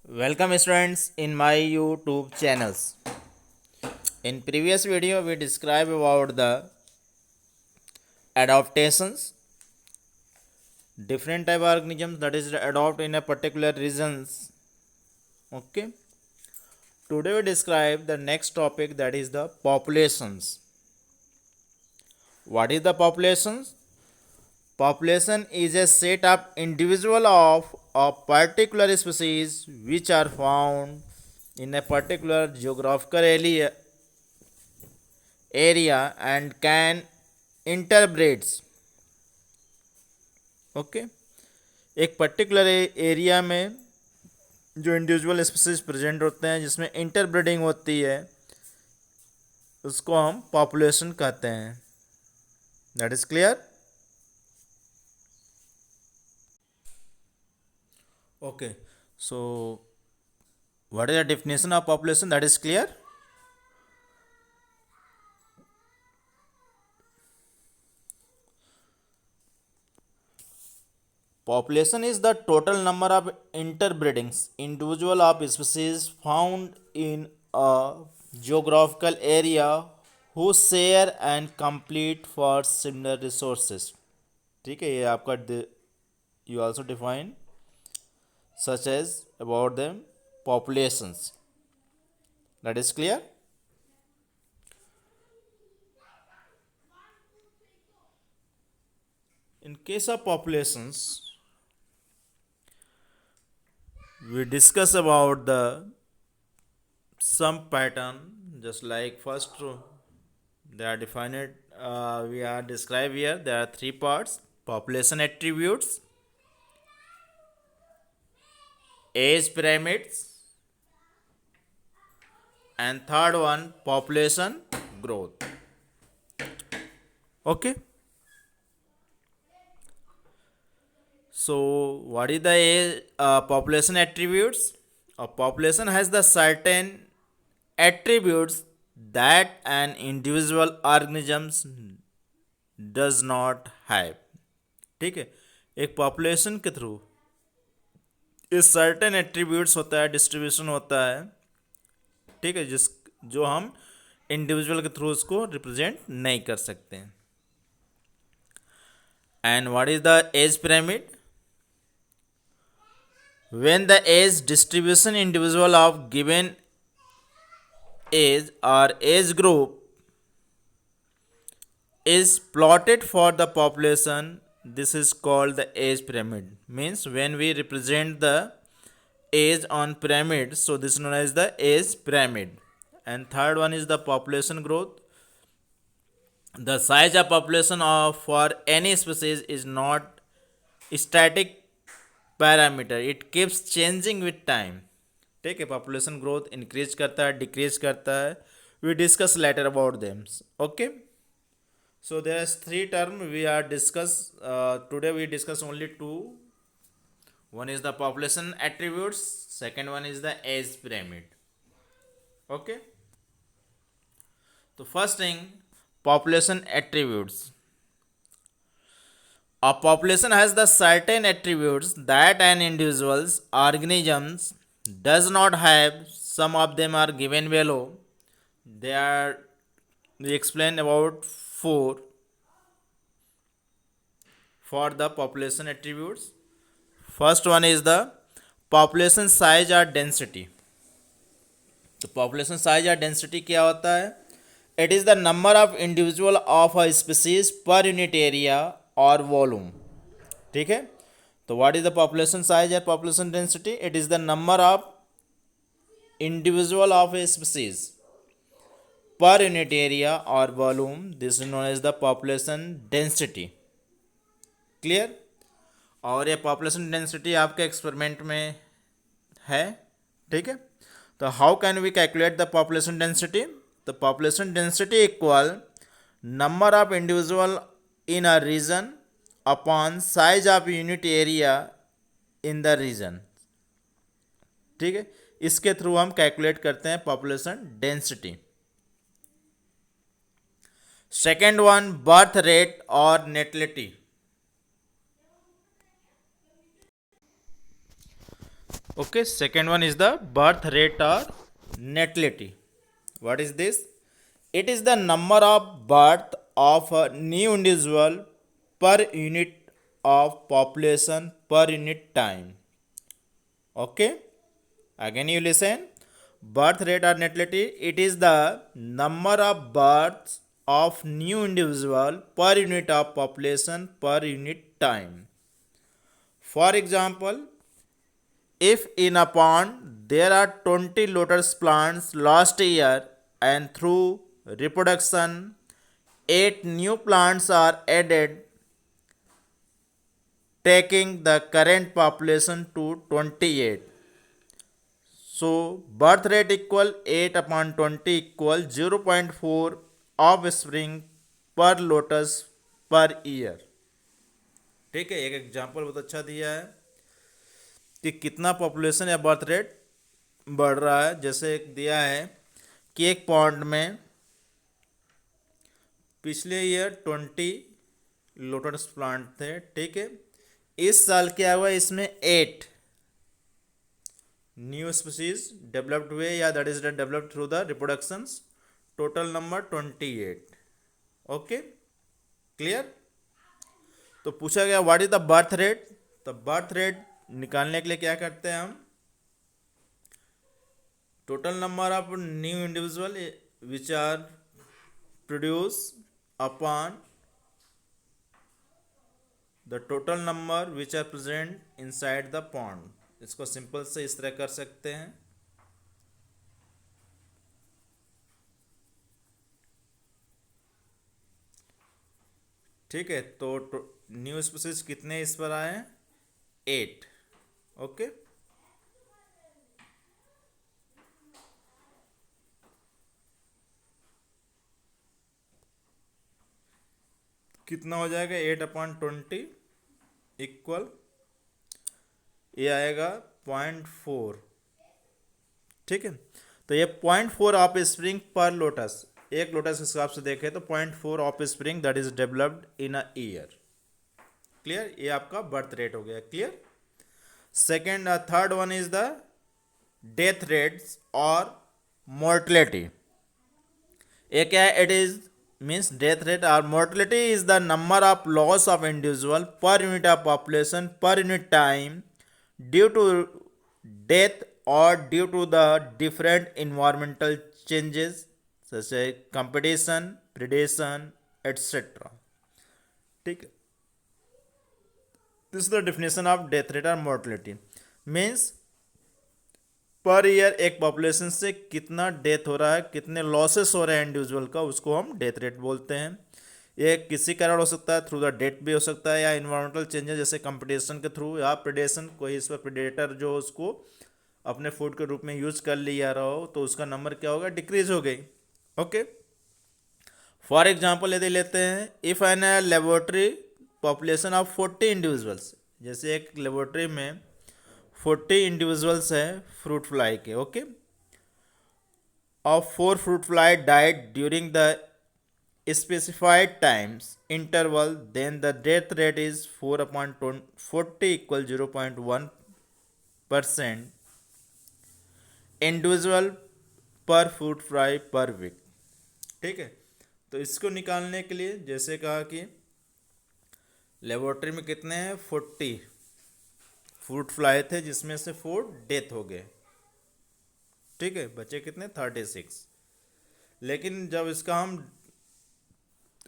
Welcome students in my YouTube channels. In previous video we described about the adaptations, different type of organisms that is adopt in a particular regions. Okay. Today we describe the next topic, that is the populations. What is the populations? Population is a set of individual of a particular species which are found in a particular geographical area and can interbreeds. Okay एक particular area में जो individual species present होते हैं जिसमें interbreeding होती है उसको हम पॉपुलेशन कहते हैं. That is clear. Okay so what is the definition of population? That is clear. Population is the total number of interbreedings individual of species found in a geographical area who share and compete for similar resources. ठीक है, ये आपका you also define such as about them populations. That is clear. In case of populations, we discuss about the some pattern, just like first they are defined, we are described here. There are three parts: population attributes, age pyramids, and third one population growth. Okay, so what is the age, population attributes? A population has the certain attributes that an individual organisms does not have. ठीक है, एक population के through इस certain attributes होता है, distribution होता है. ठीक है, जिस जो हम इंडिविजुअल के थ्रू उसको रिप्रेजेंट नहीं कर सकते हैं. And what is the age pyramid? when the age distribution individual of given age or age group is plotted for the population, this is called the age pyramid. Means when we represent the age on pyramid, so this is known as the age pyramid. And third one is the population growth. The size of population of for any species is not static parameter, it keeps changing with time. ठीक है, population growth increase करता है, decrease करता है. We discuss later about them. Okay, so there is three term we are discuss today. We discuss only two. One is the population attributes, second one is the age pyramid. Okay, तो first thing population attributes. A population has the certain attributes that an individual's organisms does not have. Some of them are given below. They are, we explain about four for the population attributes. First one is the population size or density. तो population size or density क्या होता है? It is the number of individual of a species per unit area और volume. ठीक है, तो what is the population size और population density? It is the number of individual of a species per unit area और volume. This is known as the population density. Clear. और ये population density आपके experiment में है. ठीक है, तो how can we calculate the population density? The population density equal number of individual in a region upon size of unit area in the region. ठीक है, इसके थ्रू हम कैलकुलेट करते हैं population density. Second one birth rate और natality. Okay, second one is the birth rate or natality. What is this? It is the number of birth of a new individual per unit of population per unit time. Okay, again you listen. Birth rate or natality, it is the number of births of new individual per unit of population per unit time. For example, if in a pond there are 20 lotus plants last year and through reproduction 8 new plants are added, taking the current population to 28. So birth rate equal 8 upon 20 equal 0.4 offspring per lotus per year. ठीक है, एक example बहुत अच्छा दिया है कि कितना population या बर्थ रेट बढ़ रहा है। जैसे एक दिया है कि एक पॉन्ड में पिछले ईयर 20 लोटस प्लांट थे, ठीक है। इस साल क्या हुआ, इसमें 8 न्यू स्पीसीज डेवलप्ड हुए या that is developed through the reproductions, total number 28। Okay, clear. तो पूछा गया what is the birth rate. तो बर्थ रेट निकालने के लिए क्या करते हैं हम, total number of new individual which are produce upon the total number which are present inside the pond. इसको सिंपल से इस तरह कर सकते हैं, ठीक है। तो न्यू स्पीसीज कितने इस पर आए हैं, 8। ओके, कितना हो जाएगा 8/20 इक्वल ये आएगा 0.4, ठीक है। तो ये 0.4 ऑफ स्प्रिंग पर लोटस, एक लोटस के हिसाब से देखें तो 0.4 offspring that is developed in a year. Clear, ये आपका बर्थ रेट हो गया। Clear. Second third one is the death rates और मोर्टलिटी। ये क्या है, it is means death rate और mortality is the number of loss of individual per unit of population per unit time due to death और due to the different environmental changes such as competition, predation, etc. ठीक है, this is the definition of death rate और mortality. Means per year एक population से कितना death हो रहा है, कितने लॉसेस हो रहे हैं इंडिविजुअल का, उसको हम डेथ रेट बोलते हैं। ये किसी कारण हो सकता है, थ्रू द डेथ भी हो सकता है, या इन्वायरमेंटल चेंजेस जैसे कंपटीशन के थ्रू, या प्रेडेशन, कोई इस पर प्रेडेटर जो उसको अपने फूड के रूप में यूज कर लिया रहा हो तो उसका नंबर क्या होगा, डिक्रीज हो गई। ओके, फॉर एग्जाम्पल यदि लेते हैं, if an laboratory population of 40 individuals, जैसे एक लेबोरेटरी में 40 इंडिविजुअल्स हैं फ्रूट फ्लाई के, okay, of 4 fruit fly died during the specified times interval, then the death rate is 4/40 equal 0.1% individual per fruit fly per week. ठीक है, तो इसको निकालने के लिए जैसे कहा कि लेबोरेटरी में कितने हैं, 40 फ्रूट फ्लाई थे जिसमें से 4 डेथ हो गए, ठीक है, बचे कितने, 36। लेकिन जब इसका हम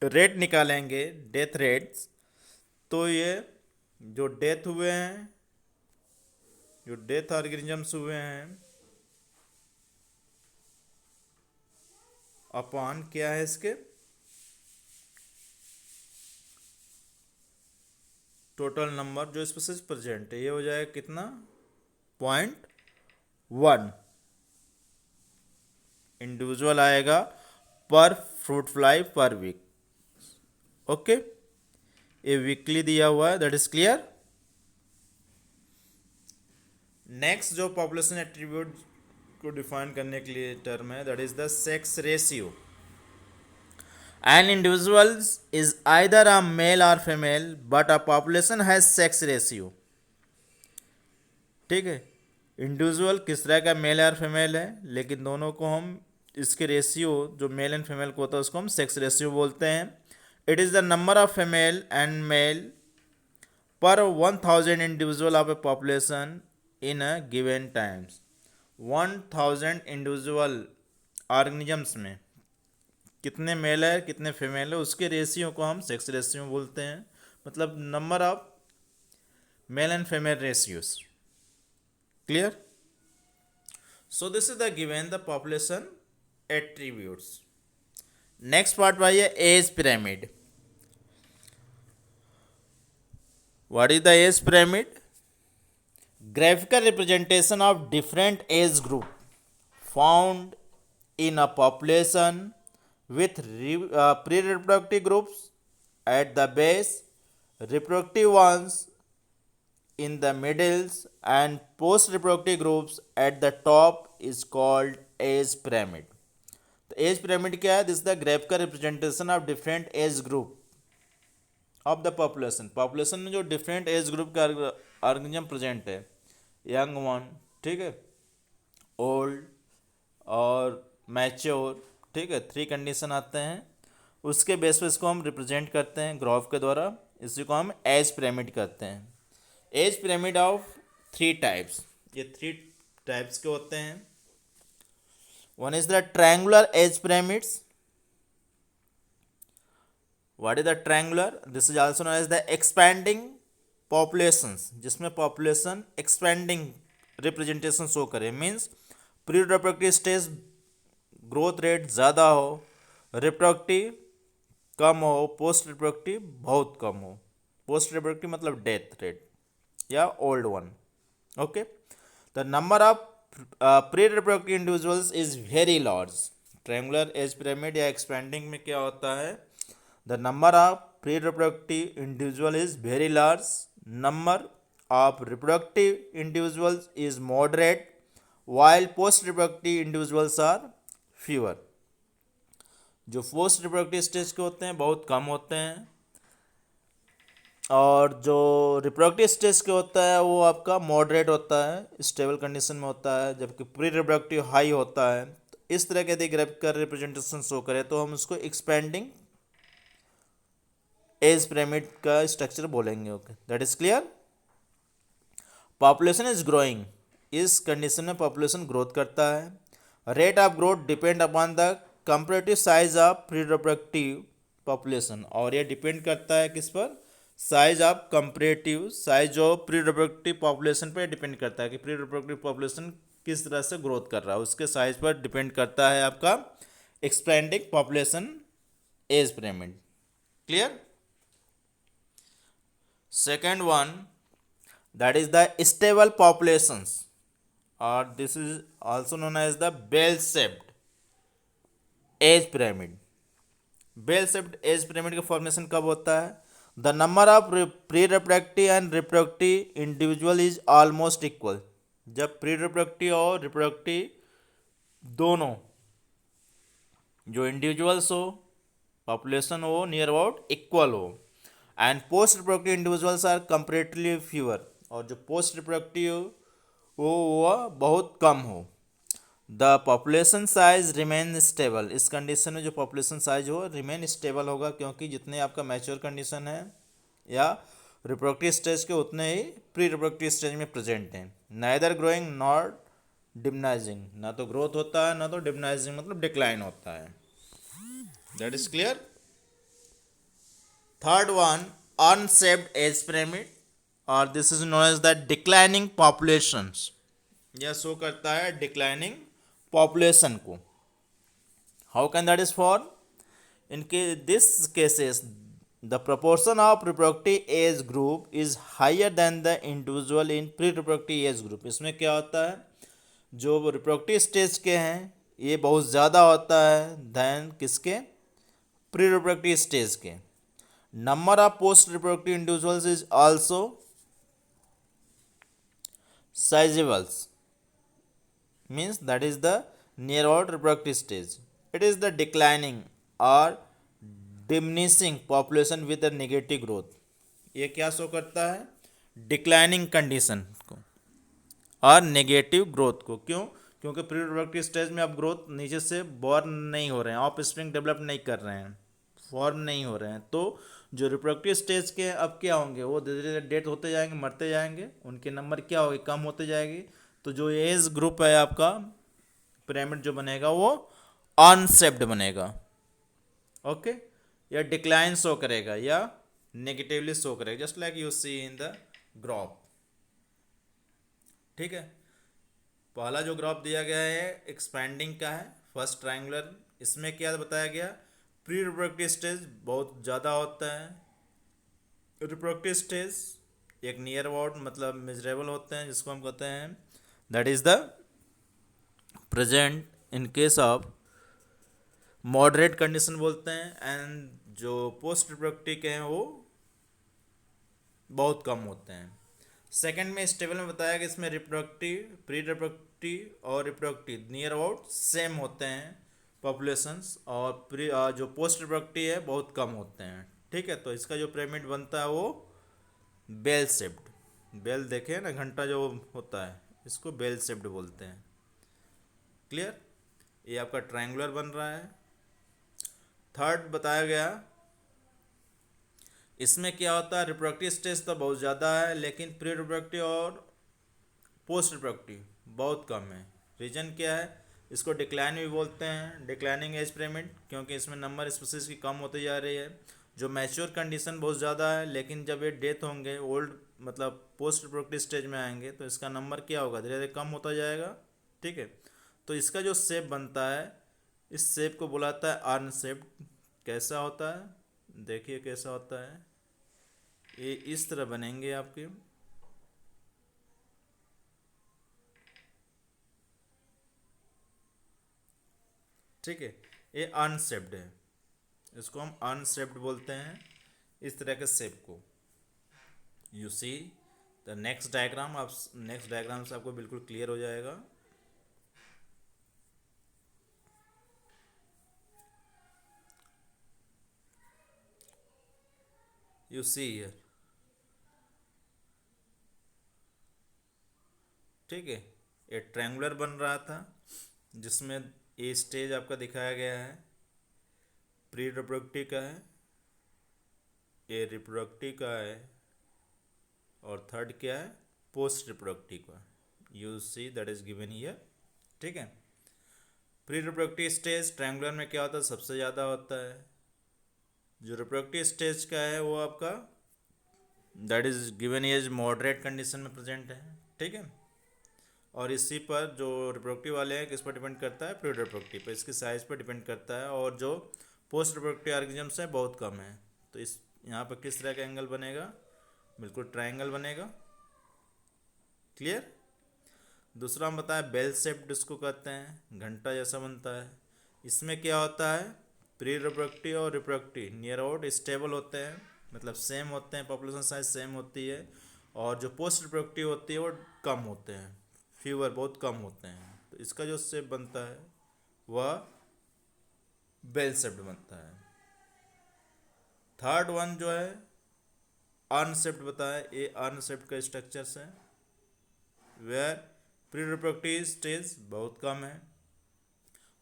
रेट निकालेंगे, डेथ रेट्स, तो ये जो डेथ हुए हैं, जो डेथ ऑर्गेनिजम्स हुए हैं, अपॉन क्या है इसके टोटल नंबर जो स्पीसीज प्रेजेंट है, ये हो जाएगा कितना, 0.1 इंडिविजुअल आएगा per fruit fly per week. Okay, ये वीकली दिया हुआ है, दैट इज क्लियर। नेक्स्ट जो पॉपुलेशन एट्रीब्यूट को डिफाइन करने के लिए टर्म है, that is the sex ratio. An individual is either a male or female, but a population has sex ratio. ठीक है, इंडिविजुअल किस तरह का मेल और फीमेल है, लेकिन दोनों को हम इसके रेशियो जो मेल एंड फीमेल को होता है उसको हम सेक्स रेशियो बोलते हैं. It is the number of female and male per 1000 individual of a population in a given times. 1000 individual organisms में कितने मेल है कितने फीमेल है उसके रेशियो को हम सेक्स रेशियो बोलते हैं. मतलब number of male and female ratios. Clear? So this is the given the population attributes. Next part भाई है age pyramid. What is the age pyramid? Graphical representation of different age group found in a population with pre-reproductive groups at the base, reproductive ones in the middles, and post-reproductive groups at the top is called age pyramid. तो age pyramid क्या है? This the graphical representation of different age group of the population. Population में जो different age group का organism present है, young one, ठीक है, old और मैच्योर, ठीक है, 3 कंडीशन आते हैं. उसके बेस पे इसको हम रिप्रेजेंट करते हैं ग्राफ के द्वारा. इसी को हम एज पिरामिड करते हैं. Age pyramid of 3 types. ये 3 टाइप्स के होते हैं. One is the triangular age pyramids. What is the triangular? This is also known as the expanding populations, जिसमें पॉपुलेशन एक्सपैंडिंग रिप्रेजेंटेशन शो करे. Means pre reproductive stage growth rate ज़्यादा हो, reproductive कम हो, post reproductive बहुत कम हो. Post reproductive मतलब death rate या old one. Okay, the number of pre reproductive individuals is very large. Triangular age pyramid या एक्सपेंडिंग में क्या होता है? The number of pre reproductive individual is very large, number of reproductive individuals is moderate, while post reproductive individuals are fewer. जो post reproductive stage के होते हैं बहुत कम होते हैं, और जो रिप्रोडक्टिव स्टेज के होता है वो आपका मॉडरेट होता है, स्टेबल कंडीशन में होता है, जबकि प्री रिप्रोडक्टिव हाई होता है. तो इस तरह के यदि ग्राफिकल रिप्रेजेंटेशन शो करें तो हम उसको एक्सपेंडिंग एज पिरामिड का स्ट्रक्चर बोलेंगे. Okay, that is clear. Population is growing. इस कंडीशन में पॉपुलेशन ग्रोथ करता है. Rate of growth depend upon the comparative size of pre reproductive population. और ये डिपेंड करता है किस पर? Size of comparative size of pre reproductive population पर डिपेंड करता है कि प्री रिप्रोडक्टिव पॉपुलेशन किस तरह से ग्रोथ कर रहा है, उसके साइज पर डिपेंड करता है आपका expanding population age pyramid. Clear? Second one, that is the stable populations, or this is also known as the bell shaped age pyramid. bell shaped age pyramid का फॉर्मेशन कब होता है? the number of pre reproductive and reproductive individual is almost equal. जब pre reproductive और reproductive दोनों जो individuals हो, population हो, नियर अबाउट इक्वल हो. And post reproductive individuals are comparatively fewer. और जो पोस्ट रिप्रोडक्टिव वो बहुत कम हो. The population size remain stable. इस कंडीशन में जो पॉपुलेशन साइज हो रिमेन स्टेबल होगा, क्योंकि जितने आपका मैच्योर कंडीशन है या रिप्रोडक्टिव स्टेज के उतने ही प्री रिप्रोडक्टिव स्टेज में प्रेजेंट हैं. Neither growing not diminishing. ना तो ग्रोथ होता है ना तो डिमनाइजिंग मतलब डिक्लाइन होता है. That is clear. Third one, urn shaped age pyramid, और this is known as the declining populations. यह शो करता है डिक्लाइनिंग पॉपुलेशन को. How can that is for? In this cases the proportion of reproductive age group is higher than the individual in pre reproductive age group. इसमें क्या होता है? जो reproductive stage के हैं ये बहुत ज़्यादा होता है दैन किसके? प्री रिप्रोडक्टिव स्टेज के. Number of post reproductive individuals is also sizables, means that is the near about reproductive stage. It is the declining or diminishing population with a negative growth. ये क्या show करता है? Declining condition को और negative growth को। क्यों? क्योंकि pre reproductive stage में अब ग्रोथ नीचे से बॉर्न नहीं हो रहे हैं, ऑफ स्प्रिंग डेवलप नहीं कर रहे हैं, फॉर्म नहीं हो रहे हैं, तो जो रिप्रोडक्टिव स्टेज के अब क्या होंगे, वो धीरे धीरे डेथ होते जाएंगे, मरते जाएंगे, उनके नंबर क्या होगी, कम होते जाएगी। तो जो एज ग्रुप है आपका पिरामिड जो बनेगा वो अनसेप्ड बनेगा। ओके, या डिक्लाइन शो करेगा या नेगेटिवली शो करेगा, just like you see in the graph. ठीक है, पहला जो ग्राफ दिया गया है एक्सपैंडिंग का है, फर्स्ट ट्रायंगुलर। इसमें क्या बताया गया, प्री रिप्रोडक्टिव स्टेज बहुत ज़्यादा होता है, रिप्रोडक्टिव स्टेज एक नियर अबाउट मतलब मेजरेबल होते हैं, जिसको हम कहते हैं that is the present in case of moderate condition बोलते हैं, एंड जो पोस्ट रिप्रोडक्टिव के हैं वो बहुत कम होते हैं। सेकंड में इस टेबल में बताया कि इसमें रिप्रोडक्टिव, प्री रिप्रोडक्टिव और रिप्रोडक्टिव नियर अबाउट सेम होते हैं पॉपुलेशंस, और प्री जो पोस्ट रिप्रोडक्टिव है बहुत कम होते हैं। ठीक है, तो इसका जो पिरामिड बनता है वो बेल शेप्ड, बेल देखे ना घंटा जो होता है, इसको बेल शेप्ड बोलते हैं। क्लियर? ये आपका ट्रायंगुलर बन रहा है। थर्ड बताया गया, इसमें क्या होता है, रिप्रोडक्टिव स्टेज तो बहुत ज़्यादा है, लेकिन प्री रिप्रोडक्टिव और पोस्ट रिप्रोडक्टिव बहुत कम है। रीजन क्या है, इसको डिक्लाइन भी बोलते हैं, डिक्लाइनिंग एज पिरामिड, क्योंकि इसमें नंबर स्पीसीज की कम होती जा रही है। जो मैच्योर कंडीशन बहुत ज़्यादा है, लेकिन जब ये डेथ होंगे, ओल्ड मतलब पोस्ट रिप्रोडक्टिव स्टेज में आएंगे, तो इसका नंबर क्या होगा, धीरे धीरे कम होता जाएगा। ठीक है, तो इसका जो शेप बनता है, इस शेप को बुलाता है अनशेप्ड। कैसा होता है, देखिए कैसा होता है, ये इस तरह बनेंगे आपके। ठीक है, ये अनशेप्ड है, इसको हम अनशेप्ड बोलते हैं, इस तरह के शेप को। You see the next diagram, आप नेक्स्ट डायग्राम से आपको बिल्कुल क्लियर हो जाएगा। You see here. ठीक है, ये ट्रायंगुलर बन रहा था, जिसमें ए स्टेज आपका दिखाया गया है प्री रिप्रोडक्टिव का है, ये रिप्रोडक्टिव का है, और थर्ड क्या है, पोस्ट रिप्रोडक्टिव का। You see that is given here. ठीक है, प्री रिप्रोडक्टिव स्टेज ट्रायंगुलर में क्या होता है, सबसे ज़्यादा होता है। जो रिप्रोडक्टिव स्टेज का है वो आपका that is given as moderate condition में प्रेजेंट है। ठीक है, और इसी पर जो रिप्रोडक्टिव वाले हैं किस पर डिपेंड करता है, प्री रिप्रोडक्टिव पर, इसकी साइज पर डिपेंड करता है, और जो पोस्ट रिप्रोडक्टिव ऑर्गेनिजम्स है बहुत कम है। तो इस यहाँ पर किस तरह का एंगल बनेगा, बिल्कुल ट्रायंगल बनेगा। क्लियर? दूसरा हम बताएं बेल शेप्ड, इसको कहते हैं घंटा जैसा बनता है। इसमें क्या होता है, प्री रिप्रोडक्टिव और रिप्रोडक्टिव नियर अबाउट स्टेबल होते हैं, मतलब सेम होते हैं, पॉपुलेशन साइज सेम होती है, और जो पोस्ट रिप्रोडक्टिव होती है वो कम होते हैं, फीवर बहुत कम होते हैं। तो इसका जो शेप बनता है वह बेल शेप्ड बनता है। थर्ड वन जो है अनशेप्ड बताया, ये अनशेप्ड का स्ट्रक्चर्स है, वेयर प्री रिप्रोडक्टिव स्टेज बहुत कम है,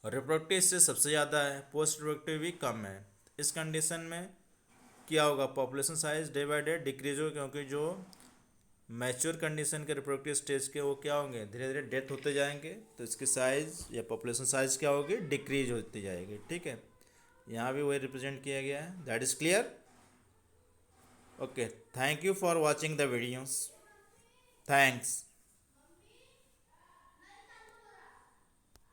रिप्रोडक्टिव स्टेज सबसे ज़्यादा है, पोस्ट रिप्रोडक्टिव भी कम है। इस कंडीशन में क्या होगा, population size day by day decrease होगा, क्योंकि जो मैच्योर कंडीशन के रिप्रोडक्टिव स्टेज के वो क्या होंगे, धीरे धीरे डेथ होते जाएंगे, तो इसकी साइज या पॉपुलेशन साइज क्या होगी, डिक्रीज होती जाएगी। ठीक है, यहाँ भी वही रिप्रेजेंट किया गया है। That is clear? Okay, thank you for watching the videos, thanks.